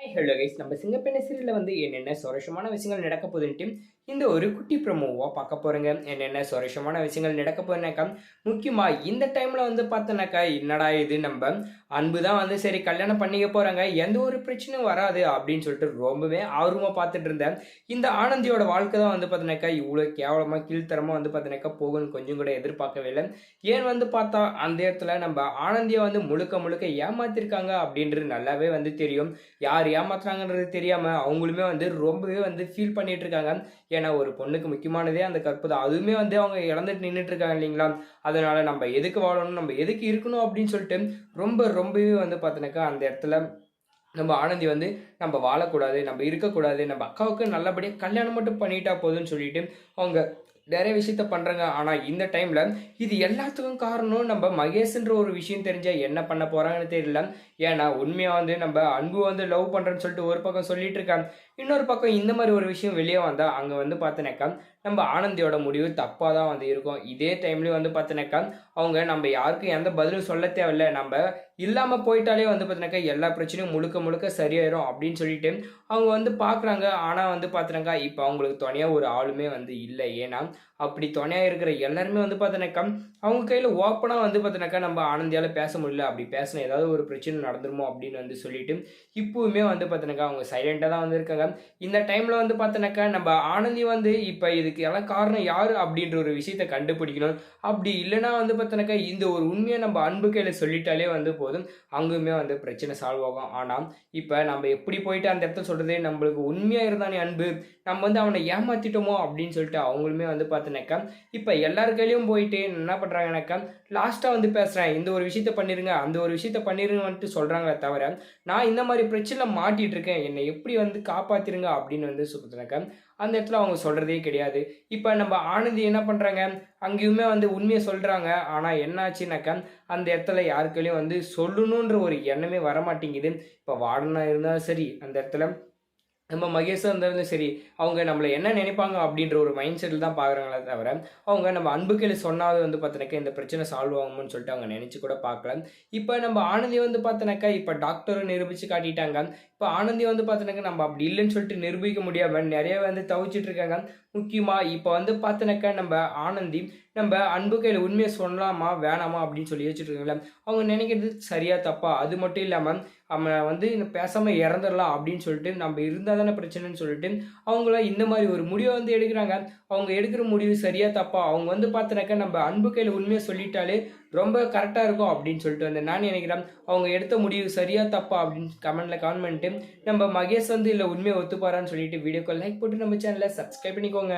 Hello guys, நம்ம சிங்கப்பெண்ணை சீரியல்ல வந்து என்னென்ன சுவாரஸ்யமான விஷயங்கள் நடக்க போகுதுன்ட்டு இந்த ஒரு குட்டி ப்ரோமோவா பார்க்க போறேங்க. என்னென்ன சுவாரஸ்யமான விஷயங்கள் நடக்க போகுதுனாக்கா, முக்கியமா இந்த டைம்ல வந்து பார்த்தோன்னாக்கா, என்னடா இது நம்ம அன்பு தான் வந்து சரி கல்யாணம் பண்ணிக்க போறாங்க, எந்த ஒரு பிரச்சனையும் வராது அப்படின்னு சொல்லிட்டு ரொம்பவே ஆர்வமா பார்த்துட்டு இருந்தேன். இந்த ஆனந்தியோட வாழ்க்கை தான் வந்து பார்த்தோன்னாக்கா, இவ்வளோ கேவலமா கீழ்த்தரமா வந்து பார்த்தோன்னாக்கா போகும்னு கொஞ்சம் கூட எதிர்பார்க்கவே இல்ல. ஏன் வந்து பார்த்தா அந்த இடத்துல நம்ம ஆனந்திய வந்து முழுக்க முழுக்க ஏமாத்திருக்காங்க அப்படின்றது நல்லாவே வந்து தெரியும். யார் ஏமாத்துறாங்கன்றது தெரியாம அவங்களுமே வந்து ரொம்பவே வந்து ஃபீல் பண்ணிட்டு இருக்காங்க. ஏன்னா ஒரு பொண்ணுக்கு முக்கியமானதே அந்த கற்பு தான். அதுவுமே வந்து அவங்க இழந்துட்டு நின்னுட்டு இருக்காங்க இல்லைங்களா? அதனால நம்ம எதுக்கு வாழணும், நம்ம எதுக்கு இருக்கணும் அப்படின்னு சொல்லிட்டு ரொம்பவே வந்து பார்த்தீங்கன்னாக்கா அந்த இடத்துல நம்ம ஆனந்தி வந்து நம்ம வாழக்கூடாது, நம்ம இருக்கக்கூடாது, நம்ம அக்காவுக்கு நல்லபடியா கல்யாணம் மட்டும் பண்ணிட்டா போதும்ன்னு சொல்லிட்டு அவங்க நெறைய விஷயத்த பண்றாங்க. ஆனா இந்த டைம்ல இது எல்லாத்துக்கும் காரணம் நம்ம மகேஷ்ன்ற ஒரு விஷயம் தெரிஞ்சா என்ன பண்ண போறாங்கன்னு தெரியல. ஏன்னா உண்மையா வந்து நம்ம அன்பு வந்து லவ் பண்றேன்னு சொல்லிட்டு ஒரு பக்கம் சொல்லிட்டு இருக்காங்க. இன்னொரு பக்கம் இந்த மாரி ஒரு விஷயம் வெளிய வந்தா அங்க வந்து பார்த்தீனாக்கா, நம்ம ஆனந்தியோட முடிவு தப்பா தான் வந்து இருக்கும். இதே டைம்லயும் வந்து பார்த்தீனாக்கா, அவங்க நம்ம யாருக்கும் எந்த பதிலும் சொல்ல தேவையில்ல. நம்ப இல்லாம போயிட்டாலே வந்து பார்த்தீனாக்கா, எல்லா பிரச்சனையும் முழுக்க முழுக்க சரியாயிரும் அப்படின்னு சொல்லிட்டு அவங்க வந்து பார்க்குறாங்க. ஆனா வந்து பார்த்தீனாக்கா, இப்ப அவங்களுக்கு துணையா ஒரு ஆளுமே வந்து இல்ல. ஏன்னா, அப்படி துணையா இருக்கிற எல்லாருமே வந்து பார்த்தீனாக்கா, அவங்க கையில ஓப்பனா வந்து பார்த்தீனாக்கா, நம்ம ஆனந்தியால பேச முடியல. அப்படி பேசினா ஏதாவது ஒரு பிரச்சனை நடந்துருமோ அப்படின்னு வந்து சொல்லிட்டு, இப்பவுமே வந்து பார்த்தீனாக்கா, அவங்க சைலன்ட்டா தான் வந்து இருக்காங்க. இந்த டைம்ல வந்து பார்த்தீனாக்கா, நம்ம ஆனந்தி வந்து இப்ப இதுக்கு எல்லாம் காரணம் யாரு அப்படின்ற ஒரு விஷயத்த கண்டுபிடிக்கணும். அப்படி இல்லன்னா வந்து பார்த்தீனாக்கா, இந்த ஒரு உண்மைய நம்ம அன்பு கையில சொல்லிட்டாலே வந்து போதும். அங்குமே வந்து பிரச்சனை சால்வ் ஆகும். ஆனா, இப்ப நம்ம எப்படி போயிட்டு அந்த இடத்துல சொல்றது, நம்மளுக்கு உண்மையா இருந்தானே அன்பு, நம்ம வந்து அவன ஏமாத்திட்டோமோ அப்படின்னு சொல்லிட்டு அவங்களுமே வந்து பார்த்தீனாக்கா, இப்ப எல்லார் கையிலயும் போயிட்டு என்ன பண்றாங்கனாக்கா, லாஸ்ட்டா வந்து பேசுறேன். இந்த ஒரு விஷயத்த பண்ணிருங்க, அந்த ஒரு விஷயத்த பண்ணிருங்கன்ட்டு சொல்றாங்களே தவிர, நான் இந்த மாரி பிரச்சனைல மாட்டிட்டு இருக்கேன். என்னை எப்படி வந்து காப்பாத்திருங்க அப்படின்னு வந்து சொல்றதுனாக்கா, அந்த இடத்துல அவங்க சொல்றதே கிடையாது. இப்ப நம்ம ஆனந்தி என்ன பண்றாங்க, அங்கேயுமே வந்து உண்மைய சொல்றாங்க. ஆனா என்ன ஆச்சுனாக்கா, அந்த இடத்துல யாரு கையிலயும் வந்து சொல்லணுன்ற ஒரு எண்ணமே வரமாட்டேங்குது. இப்ப வார்டனா இருந்தாலும் சரி, அந்த இடத்துல நம்ம மகேஷா இருந்தாலும் சரி, அவங்க நம்மள என்ன நினைப்பாங்க அப்படின்ற ஒரு மைண்ட் செட்ல தான் பார்க்குறாங்களே தவிர, அவங்க நம்ம அன்புக்கு சொன்னாவது வந்து பார்த்தீனாக்கா, இந்த பிரச்சனை சால்வ் ஆகும்னு சொல்லிட்டு அவங்க நினைச்சு கூட பார்க்கல. இப்ப நம்ம ஆனந்தி வந்து பார்த்தீனாக்கா, இப்ப டாக்டரும் நிரூபிச்சு காட்டிட்டாங்க. இப்ப ஆனந்தி வந்து பார்த்தீனாக்கா, நம்ம அப்படி இல்லன்னு சொல்லிட்டு நிரூபிக்க முடியாம நெறைய வந்து தவிச்சிட்டு இருக்காங்க. முக்கியமா இப்ப வந்து பார்த்தீனாக்கா, நம்ம ஆனந்தி நம்ம அன்பு கையில உண்மைய சொல்லலாமா? வேணாமா? அப்படின்னு சொல்லி யோசிச்சுட்டு இருக்காங்கல்ல. அவங்க நினைக்கிறது சரியா? தப்பா? அது மட்டும் இல்லாம, அவன் வந்து பேசாம இறந்துரலாம் அப்படின்னு சொல்லிட்டு, நம்ம இருந்தா தானே பிரச்சனைன்னு சொல்லிட்டு, அவங்கள இந்த மாரி ஒரு முடிவ வந்து எடுக்குறாங்க. அவங்க எடுக்கிற முடிவு சரியா? தப்பா? அவங்க வந்து பார்த்தீனாக்கா, நம்ம அன்பு கையில உண்மைய சொல்லிட்டாலே ரொம்ப கரெக்ட்டா இருக்கும் அப்படின்னு சொல்லிட்டு வந்து நான் நினைக்கிறேன். அவங்க எடுத்த முடிவு சரியா? தப்பா? அப்படின்னு கமெண்ட்ல கமெண்ட் பண்ணிட்டு, நம்ம மகேஷ் வந்து இல்ல உண்மைய ஒத்துப்பாரான்னு சொல்லிட்டு வீடியோக்கு லைக் போட்டு நம்ம சேனல சப்ஸ்கிரைப் பண்ணிக்கோங்க.